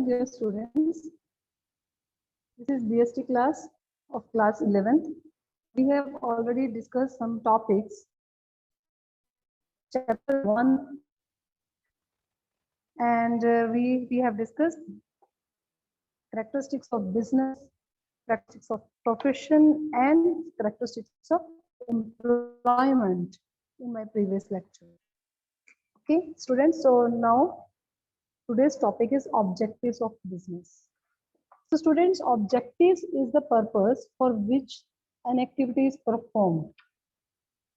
dear students. This is BST class of class 11th. We have already discussed some topics. Chapter 1, and we have discussed characteristics of business, characteristics of profession, and characteristics of employment in my previous lecture. Okay, students, so now today's topic is objectives of business. So students, objectives is the purpose for which an activity is performed.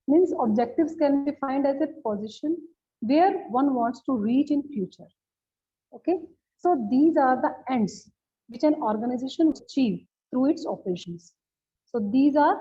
Means objectives can be defined as a position where one wants to reach in future. Okay, so these are the ends which an organization will achieve through its operations. So these are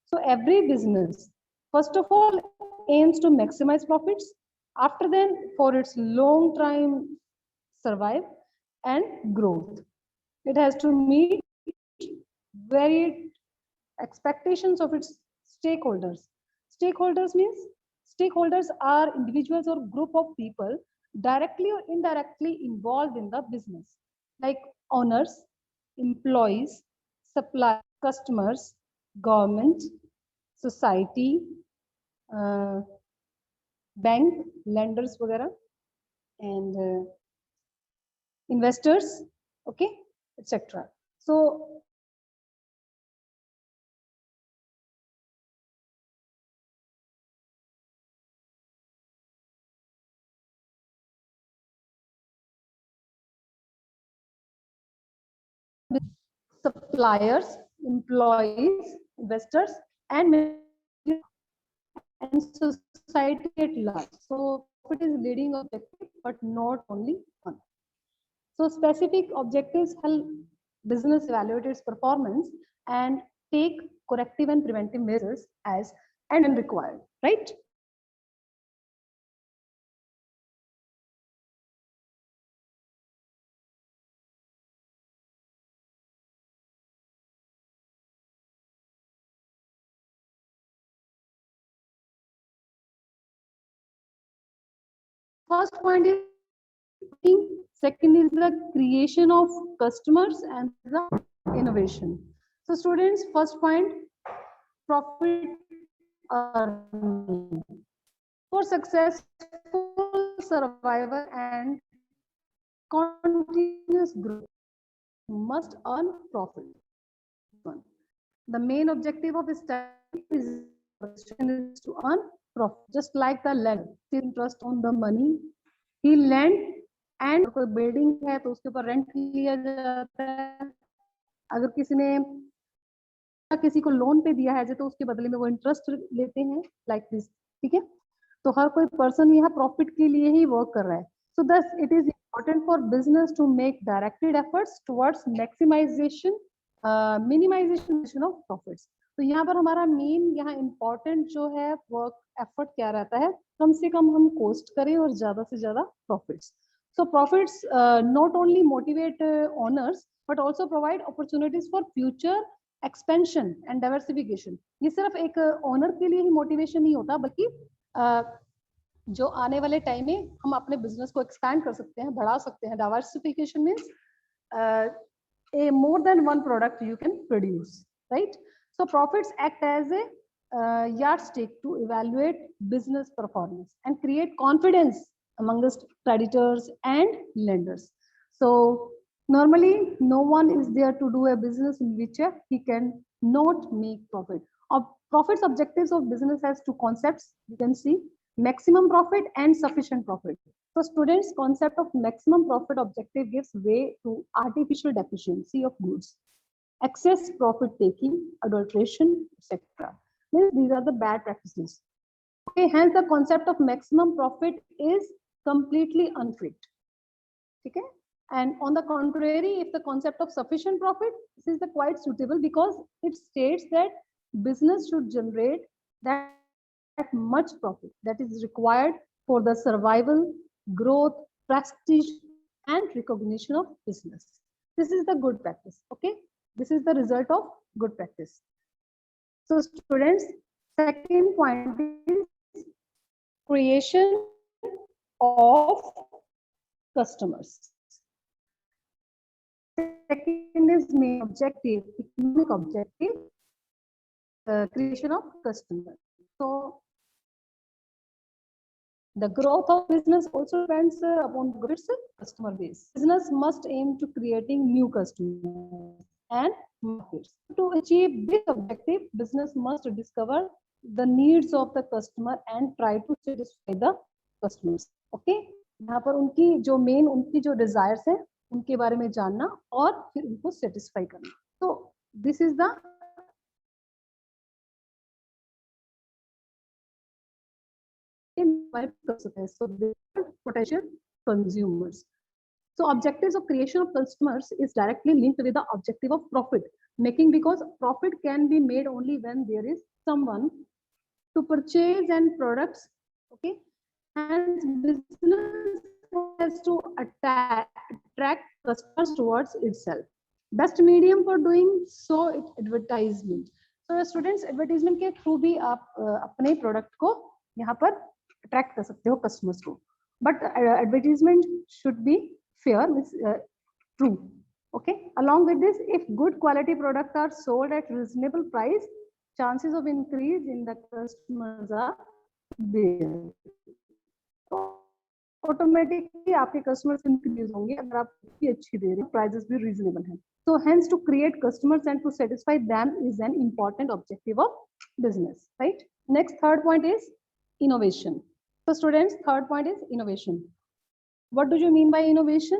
so every business, first of all, aims to maximize profits. After then, for its long time survive and growth, it has to meet varied expectations of its stakeholders. Stakeholders means stakeholders are individuals or group of people directly or indirectly involved in the business, like owners, employees, suppliers, customers, government, society, bank, lenders, वगैरह, and investors, okay, etc. So suppliers, employees, investors, and society at large. So it is leading objective, but not only one. So specific objectives help business evaluate its performance and take corrective and preventive measures as and when required, right? First point is second is the creation of customers and the innovation. So students, first point, profit earning. For successful survival and continuous growth, must earn profit. The main objective of study is to earn profit. Just like the lender, interest on the money he lend, and कोई building है तो उसके ऊपर rent लिया जाता है. अगर किसी को लोन पे दिया है तो उसके बदले में वो इंटरेस्ट लेते हैं, लाइक दिस. ठीक है, तो हर कोई पर्सन यहाँ प्रॉफिट के लिए ही वर्क कर रहा है. So thus it is important for business to make directed efforts towards maximization minimization of profits. तो यहाँ पर हमारा मेन यहाँ इम्पोर्टेंट जो है वर्क एफर्ट क्या रहता है, कम से कम हम कोस्ट करें और ज्यादा से ज्यादा profits. So profits not only motivate owners but also provide opportunities for future expansion and diversification. ये सिर्फ एक ओनर के लिए ही मोटिवेशन नहीं होता, बल्कि जो आने वाले टाइम में हम अपने बिजनेस को एक्सपैंड कर सकते हैं, बढ़ा सकते हैं. Diversification means a more than one product you can produce, right? So profits act as a yardstick to evaluate business performance and create confidence amongst creditors and lenders. So normally no one is there to do a business in which he can not make profit. Profits objectives of business has two concepts. You can see maximum profit and sufficient profit. So students, concept of maximum profit objective gives way to artificial deficiency of goods, excess profit taking, adulteration, etc. These are the bad practices. Okay, hence the concept of maximum profit is completely unfit. Okay, and on the contrary, if the concept of sufficient profit, this is the quite suitable because it states that business should generate that much profit that is required for the survival growth, prestige, and recognition of business. This is the good practice. Okay, this is the result of good practice. So students, second point is creation of customers. Second is main objective, economic objective, creation of customers. So the growth of business also depends upon its customer base. Business must aim to creating new customers and markets. To achieve this objective, business must discover the needs of the customer and try to satisfy the customers. Okay, यहाँ पर उनकी जो main उनकी जो desires है उनके बारे में जानना और फिर उनको satisfy करना. So this is the potential consumers. So objectives of creation of customers is directly linked with the objective of profit making, because profit can be made only when there is someone to purchase and products. Okay, and business has to attract customers towards itself. Best medium for doing so is advertisement. So students, advertisement के through भी आप अपने product को यहाँ पर attract कर सकते हो customers को. But advertisement should be fair, means true. Okay. Along with this, if good quality products are sold at reasonable price, chances of increase in the customers are there. Automatically आपके customers increase होंगे अगर आप अच्छी दे रहे हैं, prices भी reasonable हैं. So hence to create customers and to satisfy them is an important objective of business, right? Next, third point is innovation. So students, third point is innovation. What do you mean by innovation?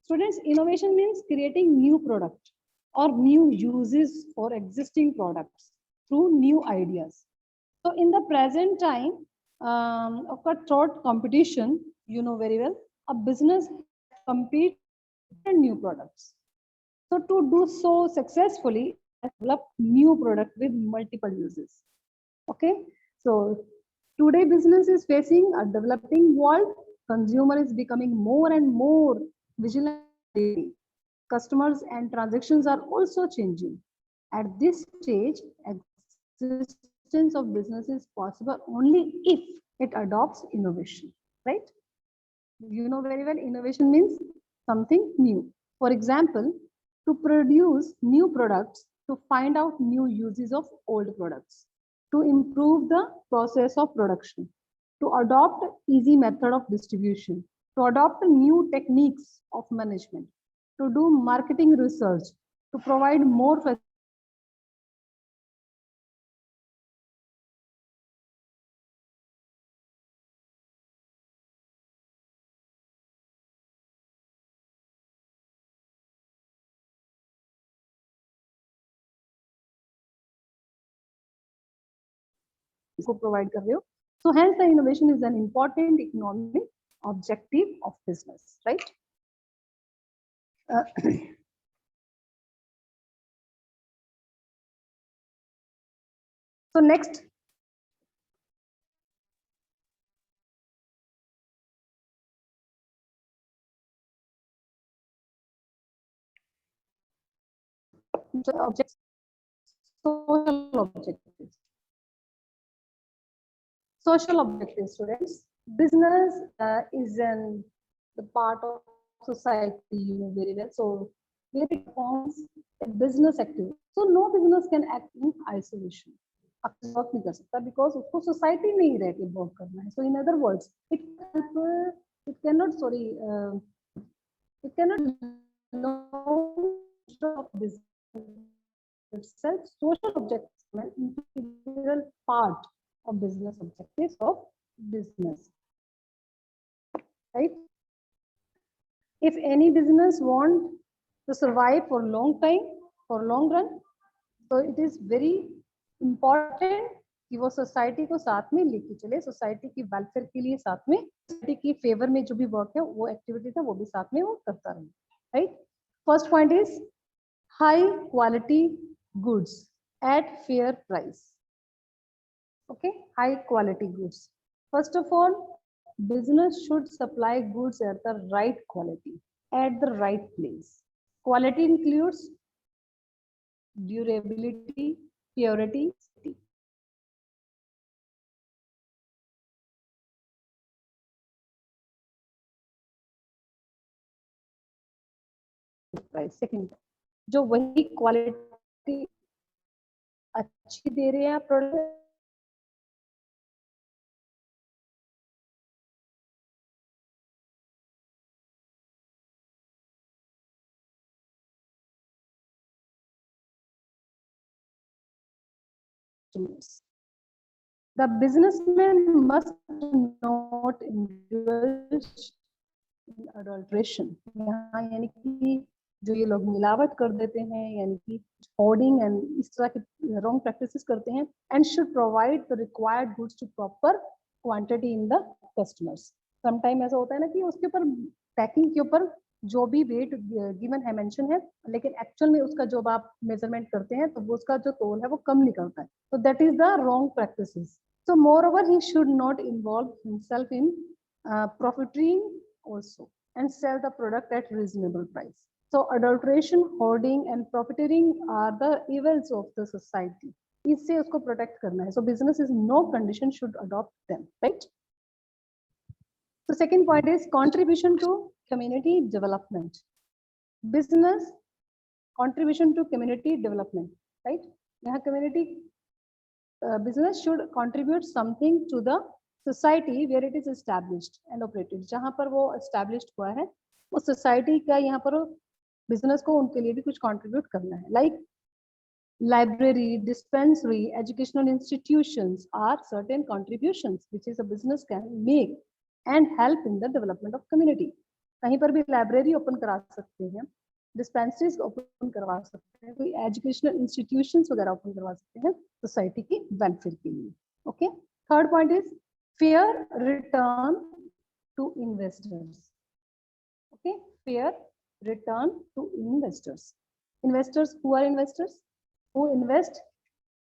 Students, innovation means creating new product or new uses for existing products through new ideas. So in the present time of a thought competition, you know very well, a business compete in new products. So to do so successfully, develop new product with multiple uses. Okay, so today business is facing a developing world. Consumer is becoming more and more vigilant. Customers and transactions are also changing. At this stage, existence of business is possible only if it adopts innovation, right? You know very well, innovation means something new. For example, to produce new products, to find out new uses of old products, to improve the process of production, to adopt easy method of distribution, to adopt new techniques of management, to do marketing research, to provide more को provide कर रहे हो. So hence the innovation is an important economic objective of business, right? So next, objects, social objectives. Social objectives, students. Business is the part of society, you know very well. So where it forms a business activity. So no business can act in isolation. Work नहीं कर सकता because उसको society में ही रह के work करना है. So in other words, it cannot of business itself. Social objectives are an integral part of business objectives of business, right? If any business want to survive for long time, for long run, so it is very important कि वो society को साथ में लेके चले, society की welfare के लिए साथ में, सोसाइटी की फेवर में जो भी वर्क है वो एक्टिविटी है वो भी साथ में वो करता रहे, right? First point is high quality goods at fair price. Okay, high quality goods. First of all, business should supply goods at the right quality, at the right place. Quality includes durability, purity, safety. Price second, जो वही quality अच्छी दे रहे हैं product, the businessman must not indulge in adulteration. यहाँ यानी कि जो ये लोग मिलावट कर देते हैं, यानी कि होर्डिंग एंड इस तरह के रॉन्ग प्रैक्टिसेस करते हैं, and should provide the required goods to proper quantity in the customers. Sometime ऐसा होता है ना कि उसके ऊपर पैकिंग के ऊपर जो भी वेट गिवन है, मेंशन है, लेकिन एक्चुअल में उसका जो आप मेजरमेंट करते हैं तो वो उसका जो तोल है वो कम निकलता है. तो that is the wrong practices. So moreover, he should not involve himself in profiteering also and sell the product at reasonable price. So adulteration, hoarding and profiteering are the evils of the society. इससे उसको protect करना है. So business is no condition should adopt them, right? The second point is contribution to community development. Business contribution to community development, right? यहाँ community business should contribute something to the society where it is established and operated. जहाँ पर वो established हुआ है उस society का यहाँ पर business को उनके लिए भी कुछ contribute करना है. Like library, dispensary, educational institutions are certain contributions which is a business can make and help in the development of community. कहीं पर भी library open करा सकते हैं, डिस्पेंसरीज ओपन करवा सकते हैं, कोई एजुकेशनल इंस्टीट्यूशंस वगैरह ओपन करवा सकते हैं सोसाइटी की वेलफेयर के लिए. Okay. Third point is fair return to investors. Okay, fair return to investors. Investors who are investors? Who invest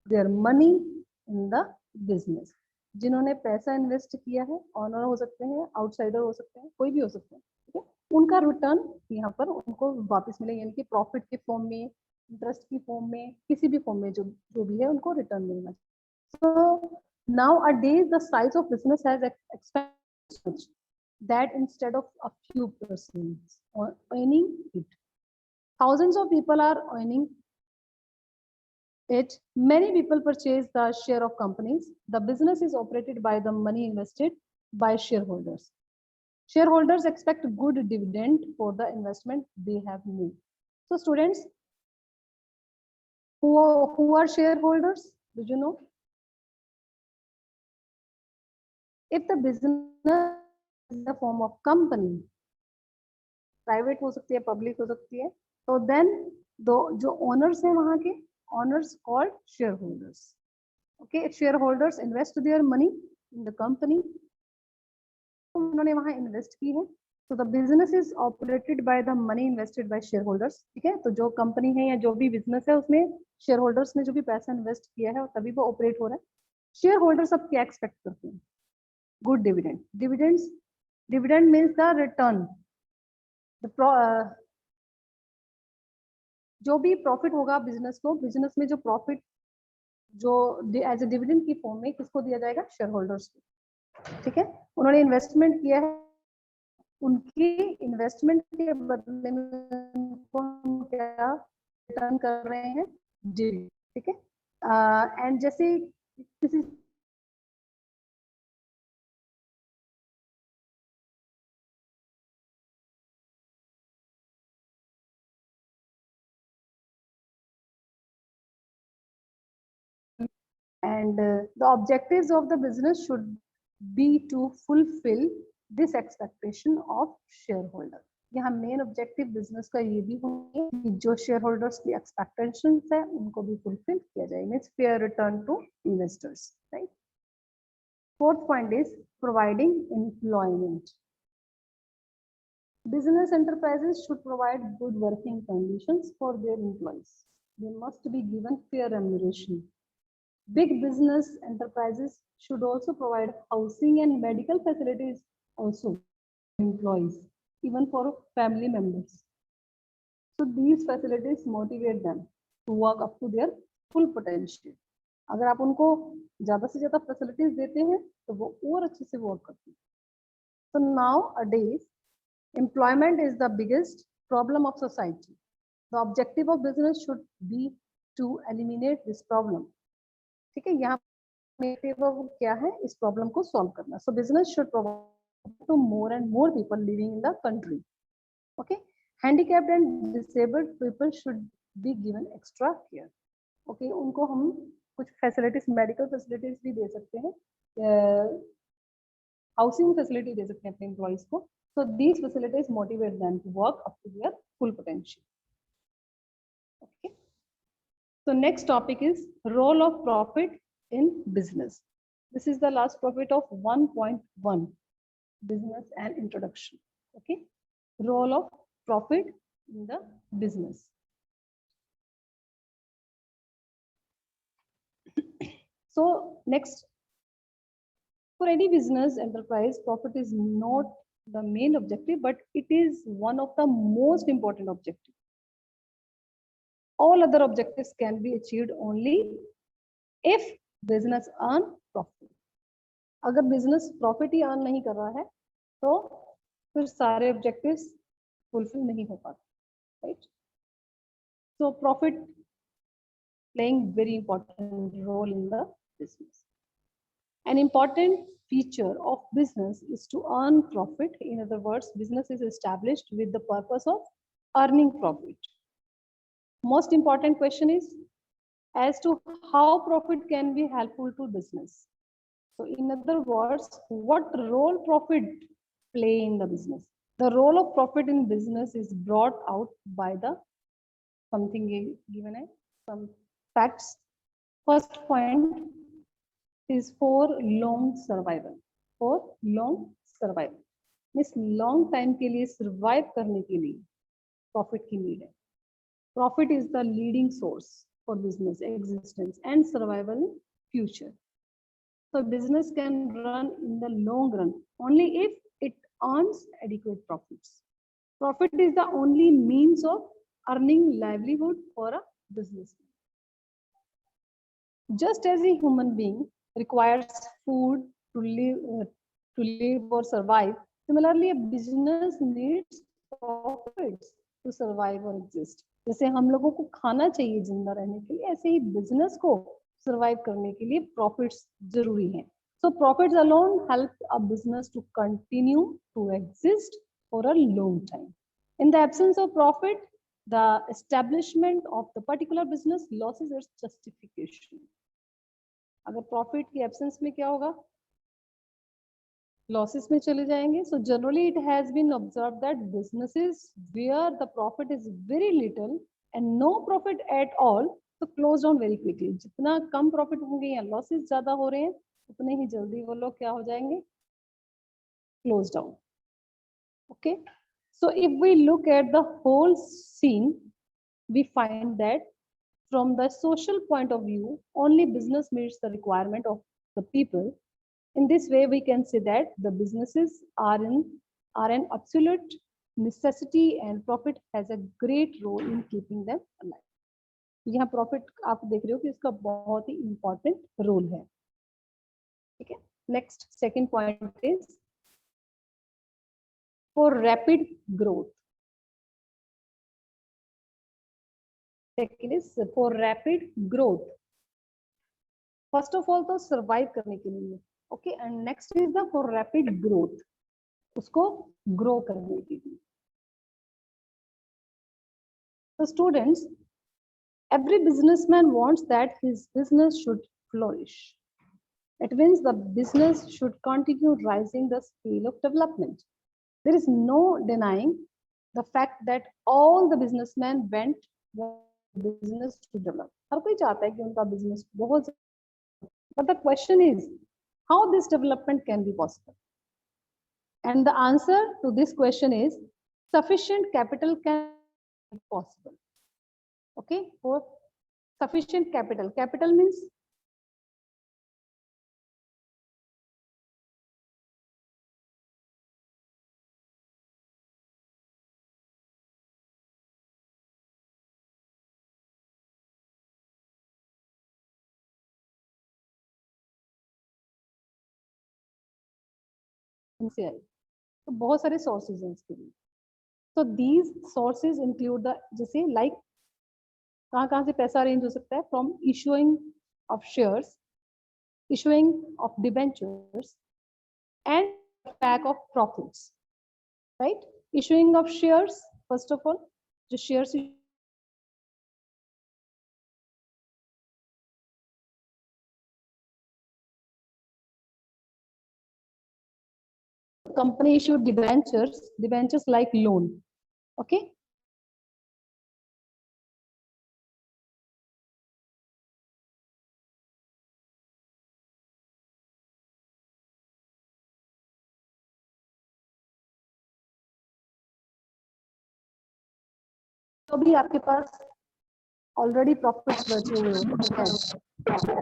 their money in the business. जिन्होंने पैसा इन्वेस्ट किया है, ऑनर हो सकते हैं, आउटसाइडर हो सकते हैं, कोई भी हो सकते हैं, ठीक है, उनका रिटर्न यहाँ पर उनको वापस मिले, यानी कि प्रॉफिट के फॉर्म में, इंटरेस्ट की फॉर्म में, किसी भी फॉर्म में जो भी है उनको रिटर्न मिलना. So now a days the size of business has expanded that instead of a few persons earning it, thousands of people are earning it. Many people purchase the share of companies. The business is operated by the money invested by shareholders. Shareholders expect good dividend for the investment they have made. So students, who are shareholders? Do you know? If the business is the form of company, private हो सकती है, public हो सकती है, तो then जो owners हैं वहाँ के, owners called shareholders. Okay, shareholders invest their money in the company. उन्होंने वहाँ इन्वेस्ट की है. So the business is operated by the money invested by shareholders. ठीक है, तो जो कंपनी है या जो भी बिजनेस है उसमें शेयरहोल्डर्स ने जो भी पैसा इन्वेस्ट किया है तभी वो ऑपरेट हो रहा है. शेयर होल्डर्स अब क्या एक्सपेक्ट करते हैं? Good dividend. Dividend means the return. जो भी प्रॉफिट होगा बिजनेस को, बिजनेस में जो प्रॉफिट जो एज ए डिविडेंड की फॉर्म में किसको दिया जाएगा? शेयर होल्डर्स को. ठीक है, उन्होंने इन्वेस्टमेंट किया है, उनकी इन्वेस्टमेंट के बदले में उनको हम क्या रिटर्न कर रहे हैं? डिविडेंड. ठीक है, एंड जैसे किसी and the objectives of the business should be to fulfill this expectation of shareholder. यहाँ मेन ऑब्जेक्टिव बिजनेस का ये भी होंगे कि जो शेयर होल्डर्स की एक्सपेक्टेशंस है उनको भी फुलफिल किया जाए. Means fair return to investors, right. Fourth point is providing employment. Business enterprises should provide good working conditions for their employees. They must be given fair remuneration. Big business enterprises should also provide housing and medical facilities also employees, even for family members. So these facilities motivate them to work up to their full potential. अगर आप उनको ज़्यादा से ज़्यादा facilities देते हैं तो वो और अच्छे से work करते हैं. So nowadays, employment is the biggest problem of society. The objective of business should be to eliminate this problem. ठीक है, यहाँ क्या है, इस प्रॉब्लम को सॉल्व करना. So business should provide to more and more people living in the country. Okay, handicapped and disabled people should be given extra care. Okay, उनको हम कुछ फैसिलिटीज, मेडिकल फैसिलिटीज भी दे सकते हैं, हाउसिंग फैसिलिटी दे सकते हैं अपने एम्प्लॉइज को. So these facilities motivate them to work up to their full potential. Okay. So next topic is role of profit in business. This is the last topic of 1.1, business and introduction. Okay. Role of profit in the business. So next, for any business enterprise, profit is not the main objective, but it is one of the most important objectives. All other objectives can be achieved only if business earn profit. अगर business profit ही earn नहीं कर रहा है तो फिर सारे objectives fulfill नहीं हो पाते, right? So profit playing very important role in the business. An important feature of business is to earn profit. In other words, business is established with the purpose of earning profit. Most important question is as to how profit can be helpful to business. So in other words, what role profit play in the business? The role of profit in business is brought out by the something given as some facts. First point is for long survival. For long survival means long time के लिए survive करने के लिए profit की need है. Profit is the leading source for business existence and survival in future. So business can run in the long run only if it earns adequate profits. Profit is the only means of earning livelihood for a businessman. Just as a human being requires food to live or survive, similarly a business needs profits to survive or exist. जैसे हम लोगों को खाना चाहिए जिंदा रहने के लिए, ऐसे ही बिजनेस को सर्वाइव करने के लिए प्रॉफिट्स जरूरी हैं. So profits alone help a business to continue to exist for a long time. In the absence of profit, the establishment of the particular business loses its justification. अगर profit की absence में क्या होगा, losses में चले जाएंगे. So generally it has been observe that businesses where the profit is very little and no profit at all तो close down very quickly. जितना कम प्रॉफिट होंगे या लॉसेस ज्यादा हो रहे हैं उतने ही जल्दी वो लोग क्या हो जाएंगे, close down. Okay, so if we look at the whole scene we find that from the social point of view, only business meets the requirement of the people. In this way, we can say that the businesses are an absolute necessity and profit has a great role in keeping them alive. यहाँ profit आप देख रहे हो कि इसका बहुत ही important role है. ठीक है. Next, second point is for rapid growth. Second is for rapid growth. First of all तो survive करने के लिए, okay, and next is the for rapid growth, उसको grow करने के लिए. So students, every businessman wants that his business should flourish. It means the business should continue rising the scale of development. There is no denying the fact that all the businessmen went business to develop. हर कोई चाहता है कि उनका business बहुत, but the question is how this development can be possible. And the answer to this question is sufficient capital can be possible. Okay, for sufficient capital. Capital means इनसे आई, तो बहुत सारे सोर्सेज हैं इसके लिए। तो दीज सोर्सेज इंक्लूड द, जैसे like कहाँ से पैसा अरेंज हो सकता है, from issuing of shares, issuing of debentures, and back of profits, right? Issuing of shares, first of all, जो shares company issued debentures like loan, okay? तो भी आपके पास ऑलरेडी प्रॉफिट्स बचे हुए हैं,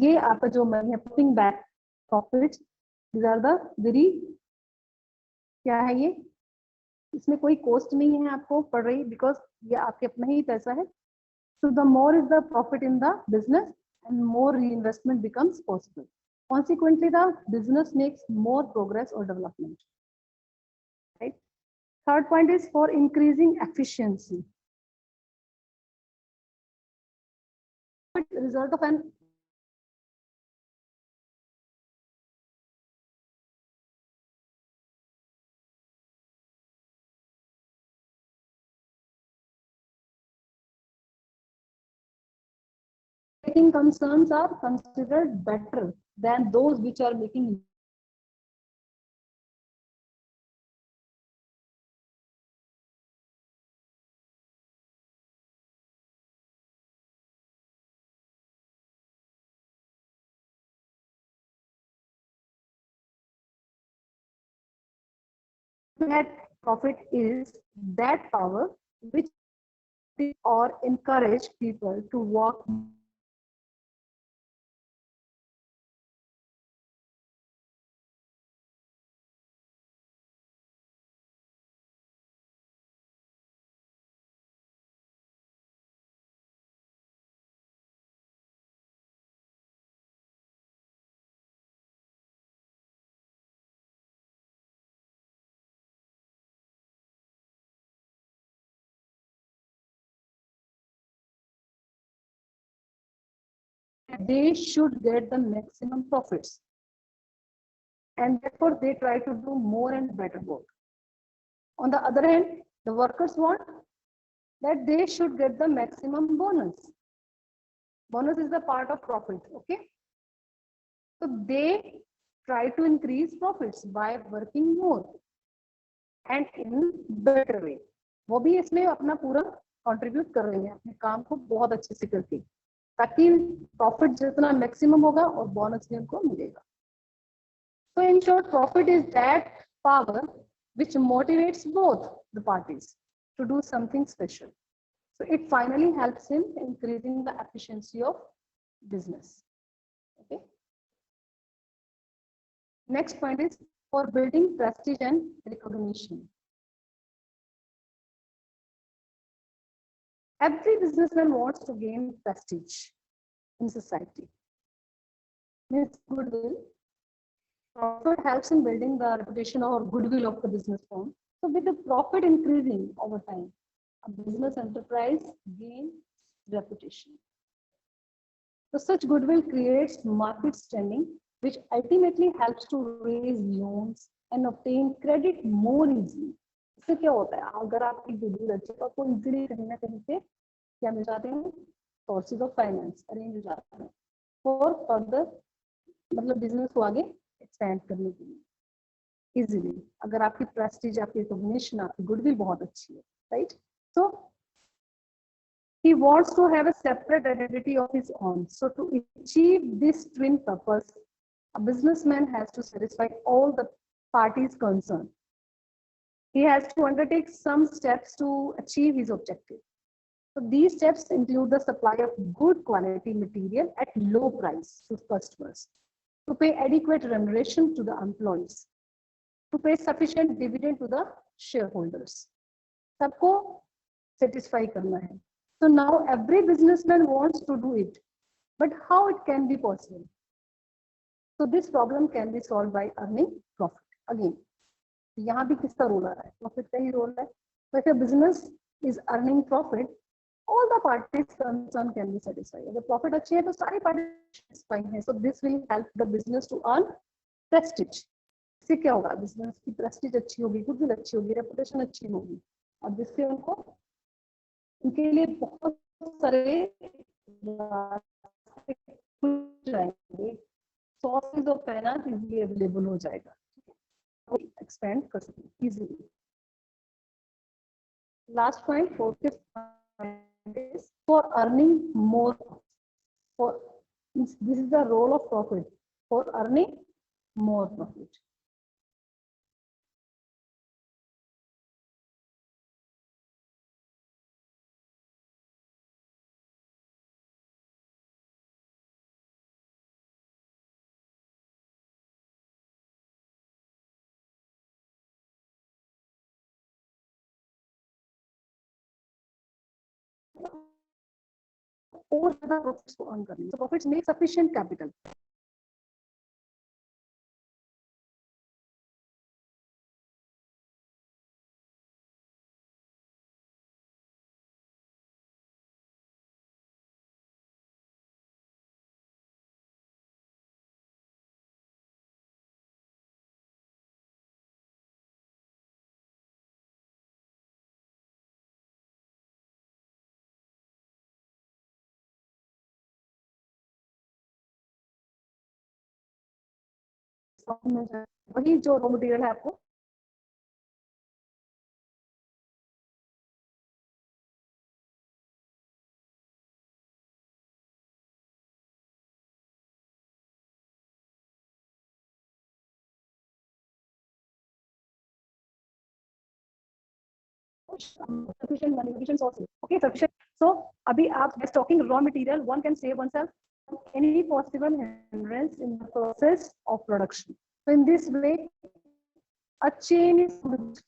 ये आपका जो मनी है, putting back profits, these are the very, क्या है ये, इसमें कोई कॉस्ट नहीं है आपको पड़ रही, बिकॉज ये आपके अपना ही पैसा है. So the more is the profit in the business and more reinvestment becomes possible. Consequently, the business makes more progress or development. Right. Third point is for increasing efficiency. Result of an operating concerns are considered better than those which are making that profit is that power which or encourage people to work they should get the maximum profits, and therefore they try to do more and better work. On the other hand, the workers want that they should get the maximum bonus. Bonus is the part of profit, okay? So they try to increase profits by working more and in better way. वो भी इसमें अपना पूरा contribute कर रही है, अपने काम को बहुत अच्छे से करके, ताकि प्रॉफिट जितना मैक्सिमम होगा और बोनस भी उनको मिलेगा. So in short, profit is that power which motivates both the parties to do something special. So it finally helps in increasing the efficiency of business. Okay. Next point is for building prestige and recognition. Every businessman wants to gain prestige in society. Means goodwill. Profit helps in building the reputation or goodwill of the business firm. So with the profit increasing over time, a business enterprise gains reputation. So such goodwill creates market standing, which ultimately helps to raise loans and obtain credit more easily. इससे क्या होता है, अगर आपकी goodwill अच्छी तो आपको easily कहीं ना कहीं से क्या मिल जाते हैं, सोर्सेज ऑफ फाइनेंस अरेंज हो जाता है फॉर फर्दर, मतलब बिजनेस को आगे एक्सपेंड करने के लिए इजीली, अगर आपकी प्रेस्टीज, आपकी रिकॉग्निशन, आपकी गुडविल बहुत अच्छी है, right? So he wants to have a separate identity of his own. So to achieve this twin purpose, a businessman has to satisfy all the parties concerned. He has to undertake some steps to achieve his objective. So these steps include the supply of good quality material at low price to customers. to pay adequate remuneration to the employees, to pay sufficient dividend to the shareholders. सबको satisfy करना है. So now every businessman wants to do it, but how it can be possible? So this problem can be solved by earning profit. Again, यहाँ भी किसका role आ रहा है? Profit का ही role है. So if a business is earning profit, all the parties concerned can be satisfied. अगर profit अच्छी है तो सारी parties satisfied हैं. So this will help the business to earn prestige. इससे क्या होगा? Business की prestige अच्छी होगी, goodwill अच्छी होगी, reputation अच्छी होगी, और जिससे उनको उनके लिए बहुत सारे जाएंगे, sources of finance easily available हो जाएगा, expand कर सकते easily. Last point, fifth point is for earning more. For this is the role of profit for earning more profit. और ज्यादा प्रॉफिट्स को अर्न करने, so profits make sufficient capital. वही जो रॉ मटेरियल है आपको sufficient money, sufficient sources. Okay, sufficient. So अभी आप by stocking raw material, one can save oneself any possible hindrance in the process of production. So in this way, a chain is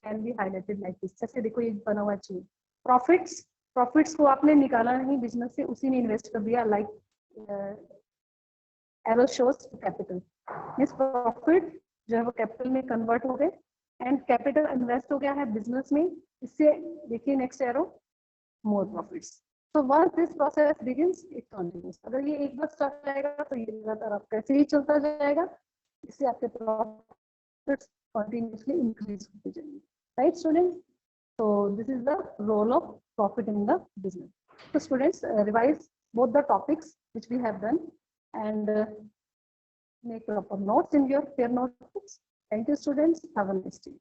can be highlighted like this. जैसे देखो ये बना हुआ chain. Profits को आपने निकाला नहीं बिजनेस से, उसी में इन्वेस्ट कर दिया, like arrow shows capital. This profit जो है वो कैपिटल में कन्वर्ट हो गए एंड कैपिटल इन्वेस्ट हो गया है बिजनेस में. इससे देखिए next arrow, more profits. So once this process begins, it continues. अगर ये एक बार स्टार्ट जाएगा तो ये लगातार आपका ऐसे ही चलता जाएगा, इससे आपके प्रॉफिट्स continuously increase होते जाएंगे. Right, students? So this is the role of profit in the business. So students, revise both the topics which we have done and make proper notes in your peer notebooks. Thank you, students. Have a nice day.